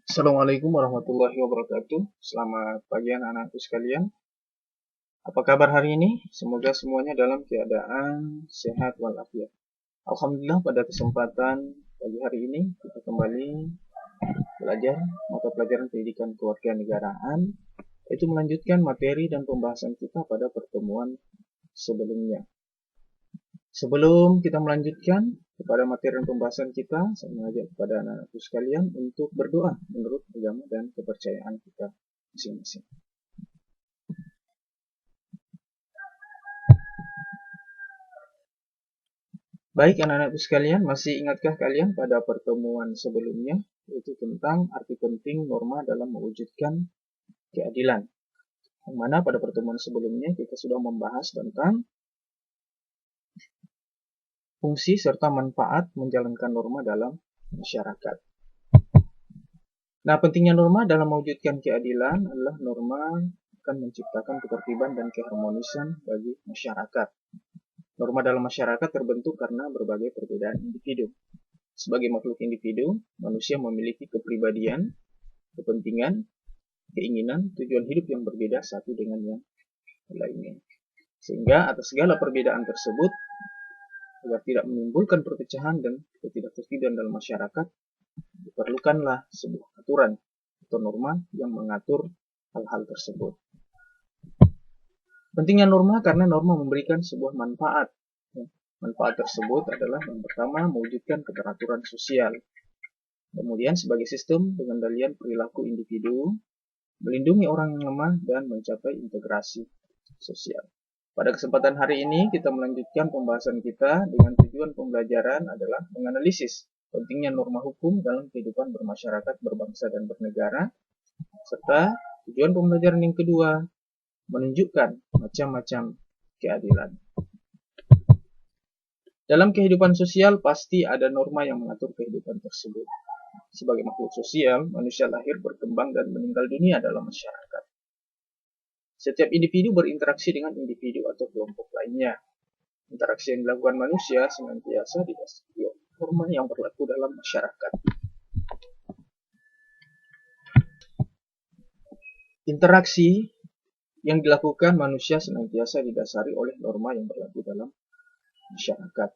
Assalamualaikum warahmatullahi wabarakatuh. Selamat pagi anak-anakku sekalian. Apa kabar hari ini? Semoga semuanya dalam keadaan sehat walafiat. Alhamdulillah, pada kesempatan pagi hari ini kita kembali belajar mata pelajaran pendidikan kewarganegaraan, yaitu melanjutkan materi dan pembahasan kita pada pertemuan sebelumnya. Sebelum kita melanjutkan kepada materi dan pembahasan kita, saya mengajak kepada anak-anakku sekalian untuk berdoa menurut agama dan kepercayaan kita masing-masing. Baik anak-anakku sekalian, masih ingatkah kalian pada pertemuan sebelumnya, yaitu tentang arti penting norma dalam mewujudkan keadilan. Yang mana pada pertemuan sebelumnya kita sudah membahas tentang fungsi serta manfaat menjalankan norma dalam masyarakat. Nah, pentingnya norma dalam mewujudkan keadilan adalah norma akan menciptakan ketertiban dan keharmonisan bagi masyarakat. Norma dalam masyarakat terbentuk karena berbagai perbedaan individu. Sebagai makhluk individu, manusia memiliki kepribadian, kepentingan, keinginan, tujuan hidup yang berbeda satu dengan yang lainnya. Sehingga atas segala perbedaan tersebut, agar tidak menimbulkan perpecahan dan ketidaktertiban dalam masyarakat, diperlukanlah sebuah aturan atau norma yang mengatur hal-hal tersebut. Pentingnya norma karena norma memberikan sebuah manfaat. Manfaat tersebut adalah yang pertama mewujudkan keteraturan sosial. Kemudian sebagai sistem pengendalian perilaku individu, melindungi orang yang lemah dan mencapai integrasi sosial. Pada kesempatan hari ini kita melanjutkan pembahasan kita dengan tujuan pembelajaran adalah menganalisis pentingnya norma hukum dalam kehidupan bermasyarakat, berbangsa dan bernegara, serta tujuan pembelajaran yang kedua menunjukkan macam-macam keadilan. Dalam kehidupan sosial pasti ada norma yang mengatur kehidupan tersebut. Sebagai makhluk sosial, manusia lahir, berkembang, dan meninggal dunia dalam masyarakat. Setiap individu berinteraksi dengan individu atau kelompok lainnya. Interaksi yang dilakukan manusia senantiasa didasari norma yang berlaku dalam masyarakat. Interaksi yang dilakukan manusia senantiasa didasari oleh norma yang berlaku dalam masyarakat.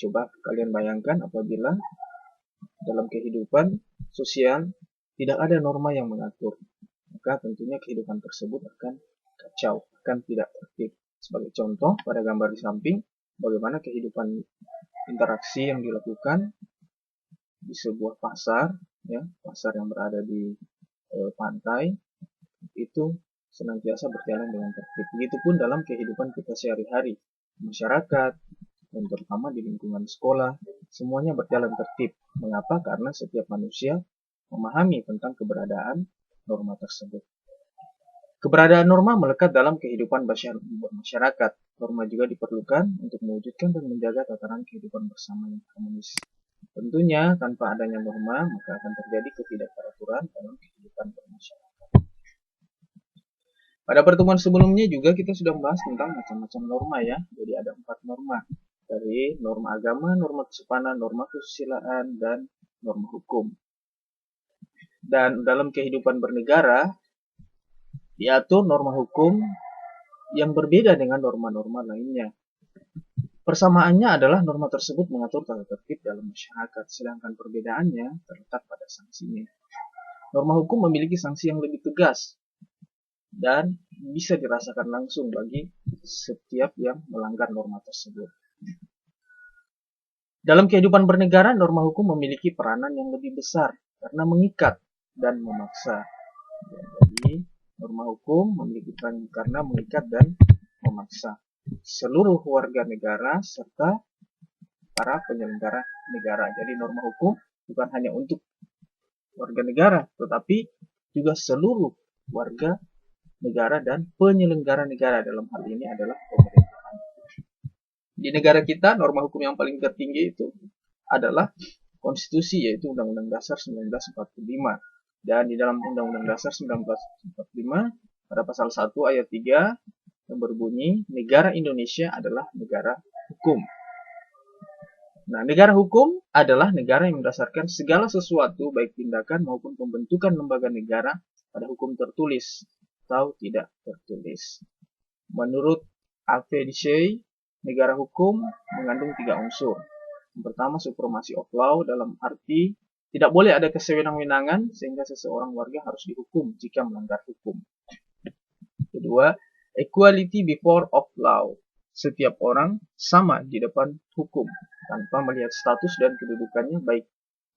Coba kalian bayangkan apabila dalam kehidupan sosial tidak ada norma yang mengatur, maka tentunya kehidupan tersebut akan kacau, akan tidak tertib. Sebagai contoh, pada gambar di samping, bagaimana kehidupan interaksi yang dilakukan di sebuah pasar, ya, pasar yang berada di pantai, itu senantiasa berjalan dengan tertib. Begitupun dalam kehidupan kita sehari-hari, masyarakat, dan terutama di lingkungan sekolah, semuanya berjalan tertib. Mengapa? Karena setiap manusia memahami tentang keberadaan norma tersebut. Keberadaan norma melekat dalam kehidupan masyarakat. Norma juga diperlukan untuk mewujudkan dan menjaga tatanan kehidupan bersama yang harmonis. Tentunya, tanpa adanya norma, maka akan terjadi ketidakteraturan dalam kehidupan bermasyarakat. Pada pertemuan sebelumnya juga kita sudah membahas tentang macam-macam norma ya. Jadi ada 4 norma. Dari norma agama, norma kesopanan, norma kesusilaan, dan norma hukum. Dan dalam kehidupan bernegara, diatur norma hukum yang berbeda dengan norma-norma lainnya. Persamaannya adalah norma tersebut mengatur tata tertib dalam masyarakat, sedangkan perbedaannya terletak pada sanksinya. Norma hukum memiliki sanksi yang lebih tegas dan bisa dirasakan langsung bagi setiap yang melanggar norma tersebut. Dalam kehidupan bernegara, norma hukum memiliki peranan yang lebih besar karena mengikat dan memaksa. Jadi, norma hukum memiliki peran karena mengikat dan memaksa seluruh warga negara serta para penyelenggara negara. Jadi, norma hukum bukan hanya untuk warga negara, tetapi juga seluruh warga negara dan penyelenggara negara. Dalam hal ini adalah pemerintahan. Di negara kita, norma hukum yang paling tertinggi itu adalah konstitusi, yaitu Undang-Undang Dasar 1945. Dan di dalam Undang-Undang Dasar 1945, pada pasal 1 ayat 3 yang berbunyi, negara Indonesia adalah negara hukum. Nah, negara hukum adalah negara yang mendasarkan segala sesuatu, baik tindakan maupun pembentukan lembaga negara, pada hukum tertulis atau tidak tertulis. Menurut Alfedisey, negara hukum mengandung 3 unsur. Yang pertama, supremacy of law, dalam arti tidak boleh ada kesewenang-wenangan sehingga seseorang warga harus dihukum jika melanggar hukum. Kedua, equality before of law. Setiap orang sama di depan hukum tanpa melihat status dan kedudukannya, baik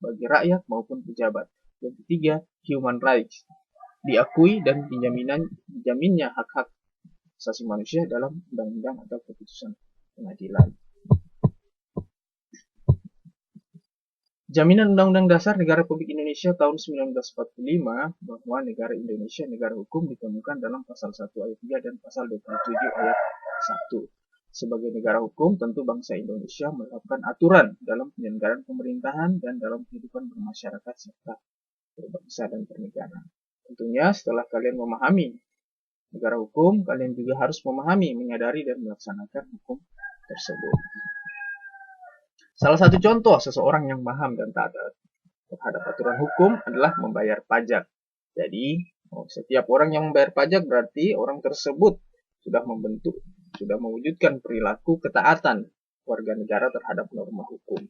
bagi rakyat maupun pejabat. Yang ketiga, human rights. Diakui dan dijaminnya hak-hak asasi manusia dalam undang-undang atau keputusan pengadilan. Jaminan Undang-Undang Dasar Negara Republik Indonesia tahun 1945 bahwa negara Indonesia negara hukum ditemukan dalam pasal 1 ayat 3 dan pasal 27 ayat 1. Sebagai negara hukum, tentu bangsa Indonesia menerapkan aturan dalam penyelenggaraan pemerintahan dan dalam kehidupan bermasyarakat serta berbangsa dan bernegara. Tentunya setelah kalian memahami negara hukum, kalian juga harus memahami, menyadari, dan melaksanakan hukum tersebut. Salah satu contoh seseorang yang paham dan taat terhadap aturan hukum adalah membayar pajak. Jadi, setiap orang yang membayar pajak berarti orang tersebut sudah mewujudkan perilaku ketaatan warga negara terhadap norma hukum.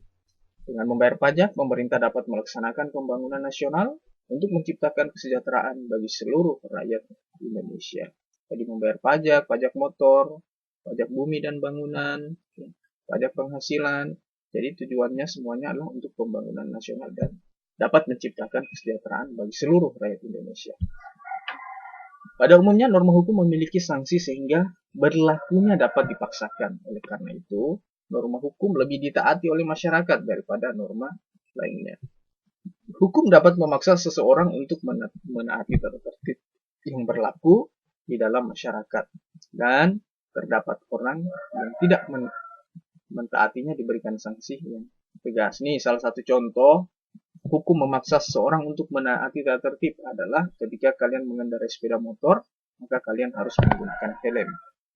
Dengan membayar pajak, pemerintah dapat melaksanakan pembangunan nasional untuk menciptakan kesejahteraan bagi seluruh rakyat Indonesia. Jadi membayar pajak, pajak motor, pajak bumi dan bangunan, pajak penghasilan. Jadi tujuannya semuanya adalah untuk pembangunan nasional dan dapat menciptakan kesejahteraan bagi seluruh rakyat Indonesia. Pada umumnya norma hukum memiliki sanksi sehingga berlakunya dapat dipaksakan. Oleh karena itu, norma hukum lebih ditaati oleh masyarakat daripada norma lainnya. Hukum dapat memaksa seseorang untuk menaati tata tertib yang berlaku di dalam masyarakat, dan terdapat orang yang tidak mentaatinya diberikan sanksi yang tegas. Nih, salah satu contoh hukum memaksa seseorang untuk menaati tata tertib adalah ketika kalian mengendarai sepeda motor, maka kalian harus menggunakan helm.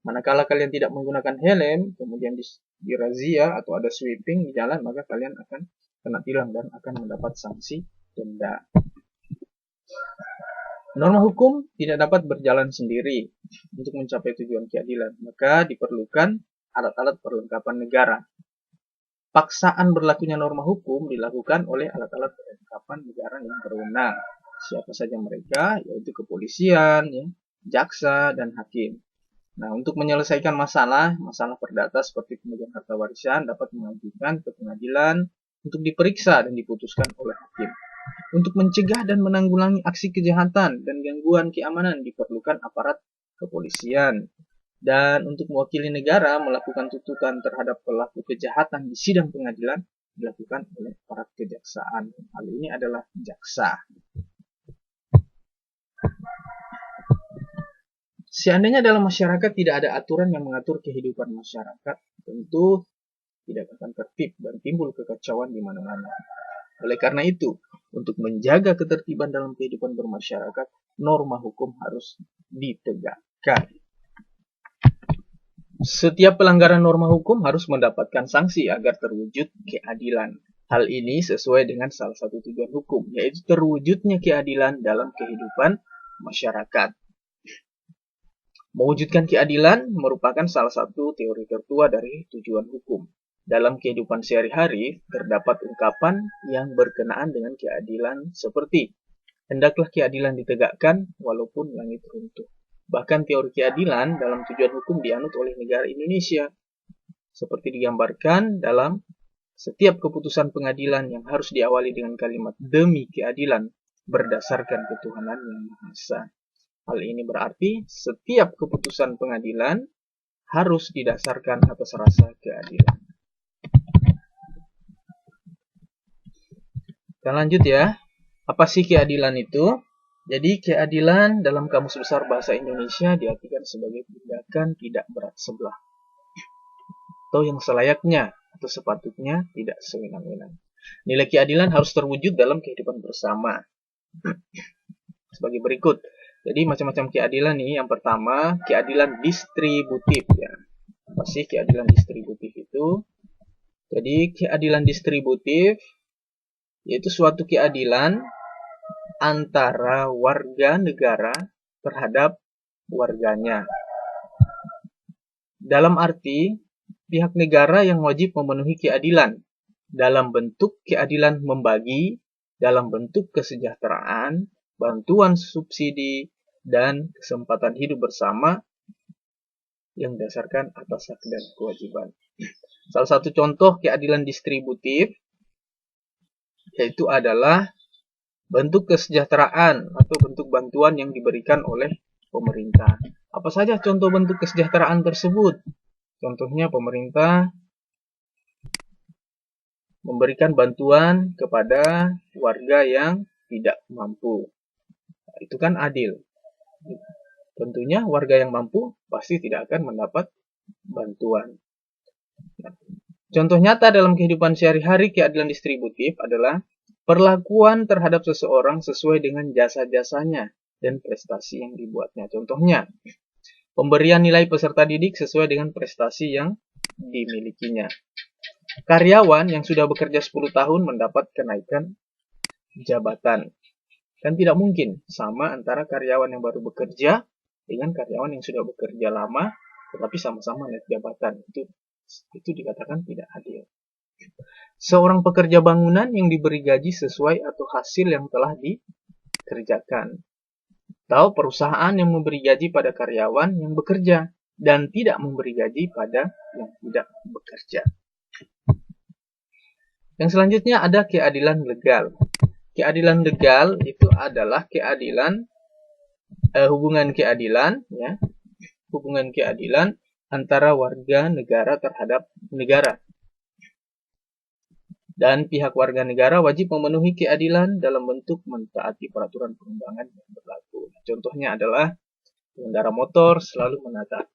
Manakala kalian tidak menggunakan helm, kemudian dirazia atau ada sweeping di jalan, maka kalian akan kena tilang dan akan mendapat sanksi denda. Norma hukum tidak dapat berjalan sendiri untuk mencapai tujuan keadilan, maka diperlukan alat-alat perlengkapan negara. Paksaan berlakunya norma hukum dilakukan oleh alat-alat perlengkapan negara yang berwenang. Siapa saja mereka? Yaitu kepolisian, jaksa, dan hakim. Nah, untuk menyelesaikan masalah perdata seperti pembagian harta warisan dapat mengajukan ke pengadilan untuk diperiksa dan diputuskan oleh hakim. Untuk mencegah dan menanggulangi aksi kejahatan dan gangguan keamanan diperlukan aparat kepolisian. Dan untuk mewakili negara melakukan tuntutan terhadap pelaku kejahatan di sidang pengadilan dilakukan oleh aparat kejaksaan. Hal ini adalah jaksa. Seandainya dalam masyarakat tidak ada aturan yang mengatur kehidupan masyarakat, tentu tidak akan tertib dan timbul kekacauan di mana-mana. Oleh karena itu, untuk menjaga ketertiban dalam kehidupan bermasyarakat, norma hukum harus ditegakkan. Setiap pelanggaran norma hukum harus mendapatkan sanksi agar terwujud keadilan. Hal ini sesuai dengan salah satu tujuan hukum, yaitu terwujudnya keadilan dalam kehidupan masyarakat. Mewujudkan keadilan merupakan salah satu teori tertua dari tujuan hukum. Dalam kehidupan sehari-hari, terdapat ungkapan yang berkenaan dengan keadilan seperti, hendaklah keadilan ditegakkan walaupun langit runtuh. Bahkan teori keadilan dalam tujuan hukum dianut oleh negara Indonesia, seperti digambarkan dalam setiap keputusan pengadilan yang harus diawali dengan kalimat demi keadilan berdasarkan ketuhanan yang Maha Esa. Hal ini berarti setiap keputusan pengadilan harus didasarkan atas rasa keadilan. Kita lanjut ya. Apa sih keadilan itu? Jadi keadilan dalam Kamus Besar Bahasa Indonesia diartikan sebagai tindakan tidak berat sebelah, atau yang selayaknya atau sepatutnya tidak sewenang-wenang. Nilai keadilan harus terwujud dalam kehidupan bersama. Sebagai berikut. Jadi macam-macam keadilan nih. Yang pertama, keadilan distributif ya. Apa sih keadilan distributif itu? Jadi keadilan distributif yaitu suatu keadilan antara warga negara terhadap warganya. Dalam arti, pihak negara yang wajib memenuhi keadilan dalam bentuk keadilan membagi, dalam bentuk kesejahteraan, bantuan subsidi, dan kesempatan hidup bersama yang didasarkan atas hak dan kewajiban. Salah satu contoh keadilan distributif yaitu adalah bentuk kesejahteraan atau bentuk bantuan yang diberikan oleh pemerintah. Apa saja contoh bentuk kesejahteraan tersebut? Contohnya pemerintah memberikan bantuan kepada warga yang tidak mampu. Nah, itu kan adil. Tentunya warga yang mampu pasti tidak akan mendapat bantuan. Nah, contoh nyata dalam kehidupan sehari-hari keadilan distributif adalah perlakuan terhadap seseorang sesuai dengan jasa-jasanya dan prestasi yang dibuatnya. Contohnya, pemberian nilai peserta didik sesuai dengan prestasi yang dimilikinya. Karyawan yang sudah bekerja 10 tahun mendapat kenaikan jabatan. Kan tidak mungkin sama antara karyawan yang baru bekerja dengan karyawan yang sudah bekerja lama tetapi sama-sama naik jabatan. Itu dikatakan tidak adil. Seorang pekerja bangunan yang diberi gaji sesuai atau hasil yang telah dikerjakan. Atau perusahaan yang memberi gaji pada karyawan yang bekerja dan tidak memberi gaji pada yang tidak bekerja. Yang selanjutnya ada keadilan legal. Keadilan legal itu adalah keadilan hubungan keadilan, ya, hubungan keadilan antara warga negara terhadap negara. Dan pihak warga negara wajib memenuhi keadilan dalam bentuk mentaati peraturan perundangan yang berlaku. Contohnya adalah pengendara motor selalu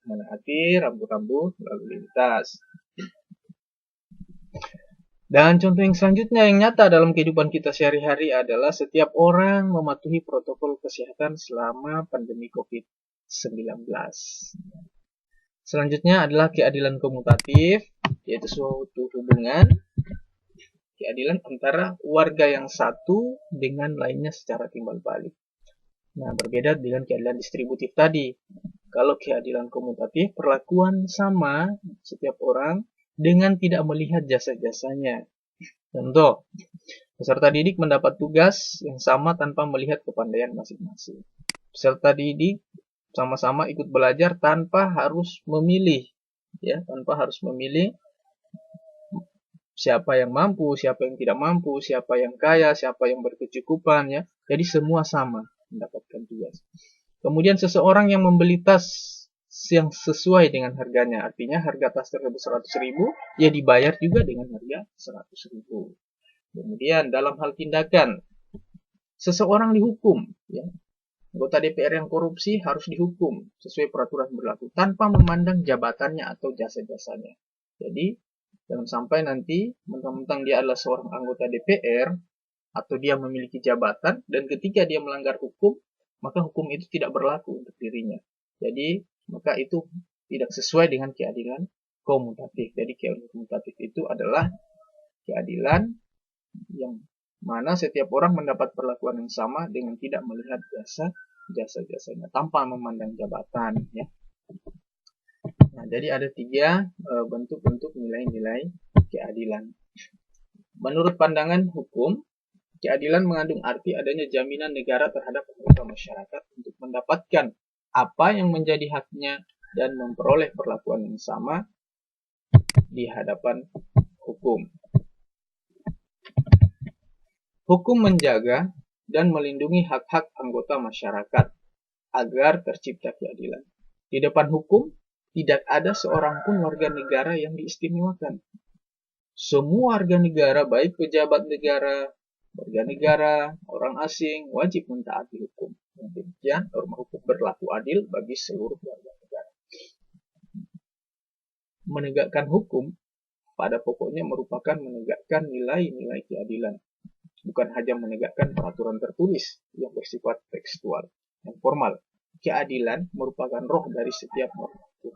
menaati rambu-rambu lalu lintas. Dan contoh yang selanjutnya yang nyata dalam kehidupan kita sehari-hari adalah setiap orang mematuhi protokol kesehatan selama pandemi COVID-19. Selanjutnya adalah keadilan komutatif, yaitu suatu hubungan keadilan antara warga yang satu dengan lainnya secara timbal balik. Nah, berbeda dengan keadilan distributif tadi. Kalau keadilan komutatif, perlakuan sama setiap orang dengan tidak melihat jasa-jasanya. Contoh, peserta didik mendapat tugas yang sama tanpa melihat kepandaian masing-masing. Peserta didik sama-sama ikut belajar tanpa harus memilih, ya, tanpa harus memilih siapa yang mampu, siapa yang tidak mampu, siapa yang kaya, siapa yang berkecukupan, ya. Jadi semua sama mendapatkan tugas. Kemudian seseorang yang membeli tas yang sesuai dengan harganya, artinya harga tas tersebut 100.000, ya dibayar juga dengan harga 100.000. Kemudian dalam hal tindakan, seseorang dihukum, ya. Anggota DPR yang korupsi harus dihukum sesuai peraturan berlaku tanpa memandang jabatannya atau jasa-jasanya. Jadi jangan sampai nanti mentang-mentang dia adalah seorang anggota DPR atau dia memiliki jabatan dan ketika dia melanggar hukum, maka hukum itu tidak berlaku untuk dirinya. Jadi maka itu tidak sesuai dengan keadilan komutatif. Jadi keadilan komutatif itu adalah keadilan yang mana setiap orang mendapat perlakuan yang sama dengan tidak melihat jasa-jasanya tanpa memandang jabatan, ya. Nah, jadi ada 3 bentuk-bentuk nilai-nilai keadilan. Menurut pandangan hukum, keadilan mengandung arti adanya jaminan negara terhadap anggota masyarakat untuk mendapatkan apa yang menjadi haknya dan memperoleh perlakuan yang sama di hadapan hukum. Hukum menjaga dan melindungi hak-hak anggota masyarakat agar tercipta keadilan. Di depan hukum, tidak ada seorang pun warga negara yang diistimewakan. Semua warga negara, baik pejabat negara, warga negara, orang asing, wajib mentaati hukum. Demikian, norma hukum berlaku adil bagi seluruh warga negara. Menegakkan hukum pada pokoknya merupakan menegakkan nilai-nilai keadilan. Bukan hanya menegakkan peraturan tertulis yang bersifat tekstual dan formal. Keadilan merupakan roh dari setiap norma hukum.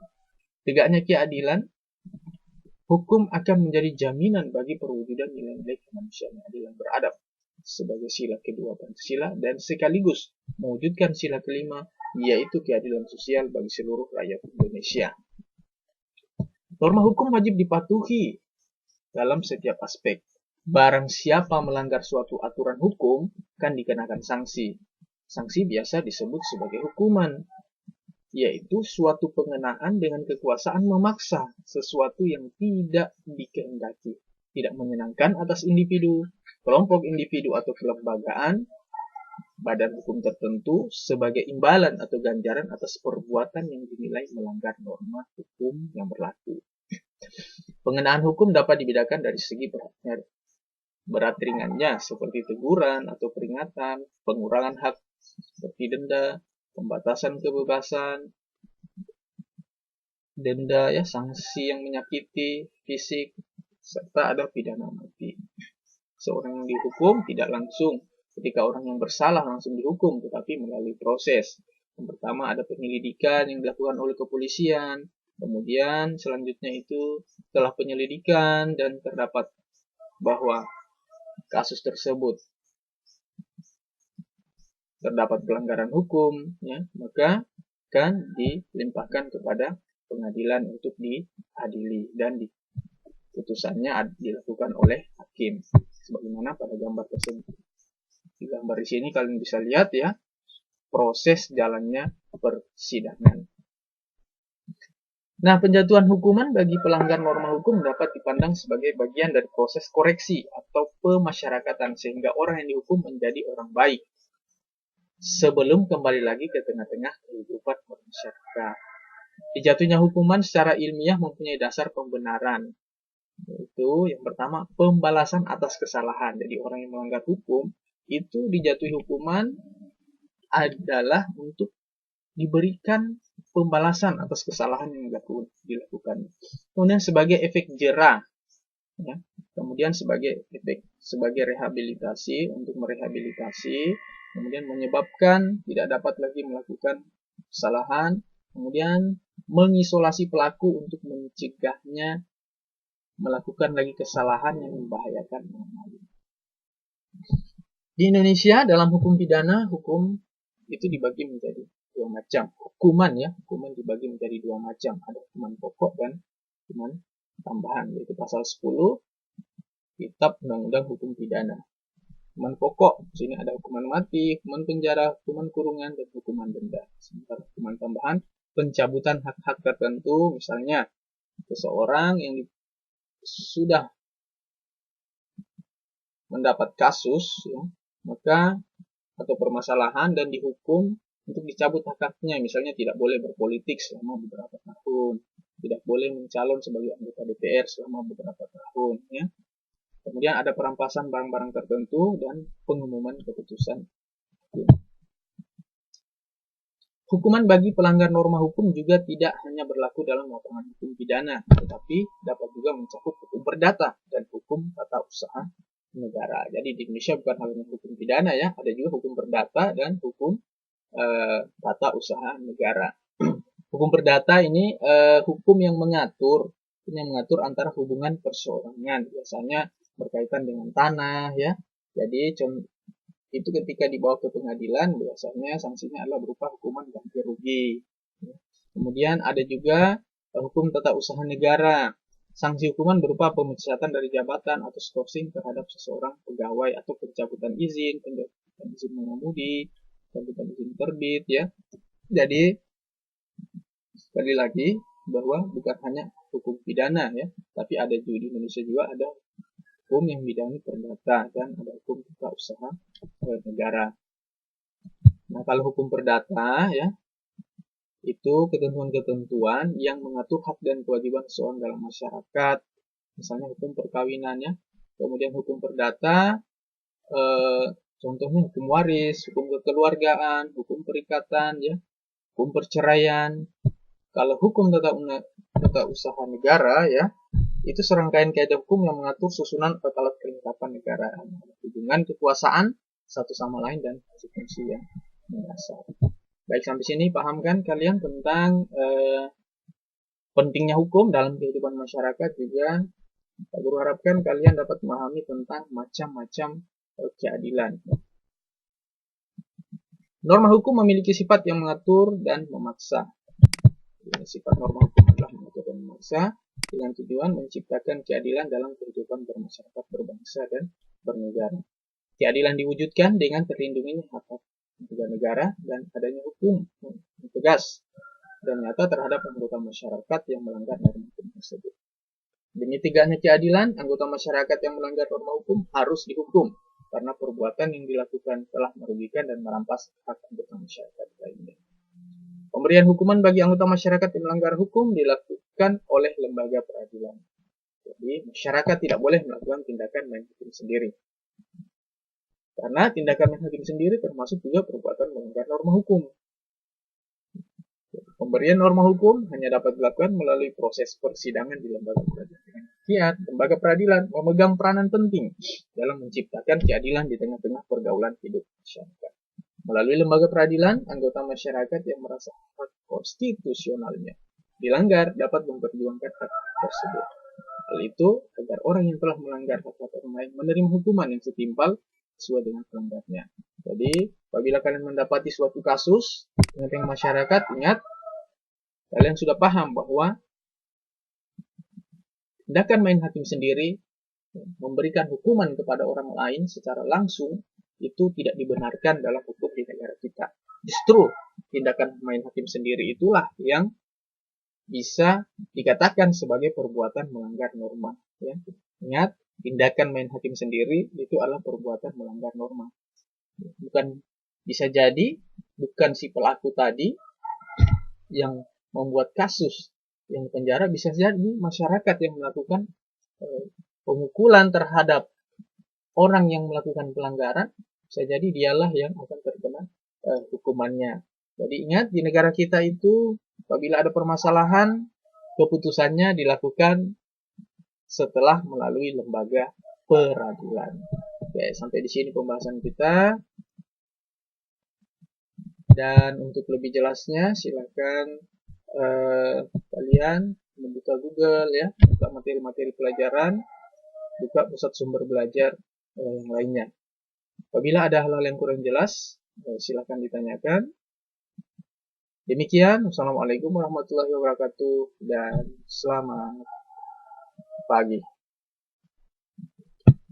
Tegaknya keadilan Hukum akan menjadi jaminan bagi perwujudan nilai-nilai kemanusiaan yang adil dan beradab sebagai sila kedua Pancasila dan sekaligus mewujudkan sila kelima, yaitu keadilan sosial bagi seluruh rakyat Indonesia. Norma hukum wajib dipatuhi dalam setiap aspek. Barang siapa melanggar suatu aturan hukum, kan dikenakan sanksi. Sanksi biasa disebut sebagai hukuman, yaitu suatu pengenaan dengan kekuasaan memaksa sesuatu yang tidak dikehendaki, tidak menyenangkan atas individu, kelompok individu atau kelembagaan, badan hukum tertentu sebagai imbalan atau ganjaran atas perbuatan yang dinilai melanggar norma hukum yang berlaku. Pengenaan hukum dapat dibedakan dari segi berat ringannya seperti teguran atau peringatan, pengurangan hak seperti denda, pembatasan kebebasan, denda ya, sanksi yang menyakiti fisik, serta ada pidana mati. Seorang yang dihukum tidak langsung ketika orang yang bersalah langsung dihukum, tetapi melalui proses. Yang pertama ada penyelidikan yang dilakukan oleh kepolisian, kemudian selanjutnya itu setelah penyelidikan dan terdapat bahwa kasus tersebut terdapat pelanggaran hukum, ya, maka akan dilimpahkan kepada pengadilan untuk diadili dan putusannya dilakukan oleh hakim. Sebagaimana pada gambar tersebut. Di gambar di sini kalian bisa lihat ya proses jalannya persidangan. Nah, penjatuhan hukuman bagi pelanggar norma hukum dapat dipandang sebagai bagian dari proses koreksi atau pemasyarakatan sehingga orang yang dihukum menjadi orang baik sebelum kembali lagi ke tengah-tengah kehidupan masyarakat. Dijatuhnya hukuman secara ilmiah mempunyai dasar pembenaran, yaitu yang pertama pembalasan atas kesalahan. Jadi orang yang melanggar hukum itu dijatuhi hukuman adalah untuk diberikan pembalasan atas kesalahan yang dilakukan. Kemudian sebagai efek jera, ya. Kemudian sebagai rehabilitasi, untuk merehabilitasi, kemudian menyebabkan tidak dapat lagi melakukan kesalahan, kemudian mengisolasi pelaku untuk mencegahnya melakukan lagi kesalahan yang membahayakan orang lain. Di Indonesia dalam hukum pidana, hukum itu dibagi menjadi dua macam. Hukuman dibagi menjadi dua macam. Ada hukuman pokok dan hukuman tambahan, yaitu pasal 10 Kitab Undang-Undang Hukum Pidana. Hukuman pokok, di sini ada hukuman mati, hukuman penjara, hukuman kurungan, dan hukuman denda. Sementara hukuman tambahan, pencabutan hak-hak tertentu, misalnya seseorang yang sudah mendapat kasus, ya, maka atau permasalahan dan dihukum untuk dicabut hak-haknya, misalnya tidak boleh berpolitik selama beberapa tahun, tidak boleh mencalon sebagai anggota DPR selama beberapa tahun, ya. Kemudian ada perampasan barang-barang tertentu dan pengumuman keputusan hukum. Hukuman bagi pelanggar norma hukum juga tidak hanya berlaku dalam lapangan hukum pidana, tetapi dapat juga mencakup hukum perdata dan hukum tata usaha negara. Jadi di Indonesia bukan hanya hukum pidana ya, ada juga hukum perdata dan hukum tata usaha negara. Hukum perdata ini hukum yang mengatur antara hubungan perseorangan, biasanya berkaitan dengan tanah ya. Jadi itu ketika dibawa ke pengadilan biasanya sanksinya adalah berupa hukuman ganti rugi. Kemudian ada juga hukum tata usaha negara. Sanksi hukuman berupa pemecatan dari jabatan atau skorsing terhadap seseorang pegawai atau pencabutan izin mengemudi, pencabutan izin terbit ya. Jadi sekali lagi bahwa bukan hanya hukum pidana ya, tapi ada juga di Indonesia juga ada hukum yang bidangnya perdata dan ada hukum tata usaha negara. Nah, kalau hukum perdata ya, itu ketentuan-ketentuan yang mengatur hak dan kewajiban seseorang dalam masyarakat, misalnya hukum perkawinan ya. Kemudian hukum perdata, contohnya hukum waris, hukum kekeluargaan, hukum perikatan ya, hukum perceraian. Kalau hukum tata usaha negara ya, itu serangkaian kaidah hukum yang mengatur susunan atau alat kelengkapan negara, hubungan kekuasaan satu sama lain dan fungsi yang mendasar. Baik, sampai sini paham kan kalian tentang pentingnya hukum dalam kehidupan masyarakat juga Pak Guru harapkan kalian dapat memahami tentang macam-macam keadilan. Norma hukum memiliki sifat yang mengatur dan memaksa. Sifat norma hukum adalah mengatur dan memaksa dengan tujuan menciptakan keadilan dalam kehidupan bermasyarakat, berbangsa, dan bernegara. Keadilan diwujudkan dengan terlindunginya hak-hak warga negara dan adanya hukum yang tegas dan nyata terhadap anggota masyarakat yang melanggar norma hukum tersebut. Demi tegaknya keadilan, anggota masyarakat yang melanggar norma hukum harus dihukum karena perbuatan yang dilakukan telah merugikan dan merampas hak anggota masyarakat lainnya. Pemberian hukuman bagi anggota masyarakat yang melanggar hukum dilakukan oleh lembaga peradilan. Jadi, masyarakat tidak boleh melakukan tindakan main hakim sendiri. Karena tindakan main hakim sendiri termasuk juga perbuatan melanggar norma hukum. Pemberian norma hukum hanya dapat dilakukan melalui proses persidangan di lembaga peradilan. Kiat, lembaga peradilan memegang peranan penting dalam menciptakan keadilan di tengah-tengah pergaulan hidup masyarakat. Melalui lembaga peradilan, anggota masyarakat yang merasa hak konstitusionalnya dilanggar dapat memperjuangkan hak tersebut. Hal itu agar orang yang telah melanggar hak orang lain menerima hukuman yang setimpal sesuai dengan pelanggarnya. Jadi, apabila kalian mendapati suatu kasus dengan masyarakat, ingat, kalian sudah paham bahwa tindakan main hakim sendiri memberikan hukuman kepada orang lain secara langsung itu tidak dibenarkan dalam hukum di negara kita. Justru tindakan main hakim sendiri itulah yang bisa dikatakan sebagai perbuatan melanggar norma. Ya. Ingat, tindakan main hakim sendiri itu adalah perbuatan melanggar norma. Bukan bisa jadi bukan si pelaku tadi yang membuat kasus yang penjara, bisa jadi masyarakat yang melakukan pemukulan terhadap orang yang melakukan pelanggaran, bisa jadi dialah yang akan terkena hukumannya. Jadi ingat, di negara kita itu apabila ada permasalahan, keputusannya dilakukan setelah melalui lembaga peradilan. Oke, sampai di sini pembahasan kita. Dan untuk lebih jelasnya silakan kalian membuka Google ya, buka materi-materi pelajaran, buka pusat sumber belajar yang lainnya. Apabila ada hal-hal yang kurang jelas, silakan ditanyakan. Demikian, wassalamualaikum warahmatullahi wabarakatuh dan selamat pagi.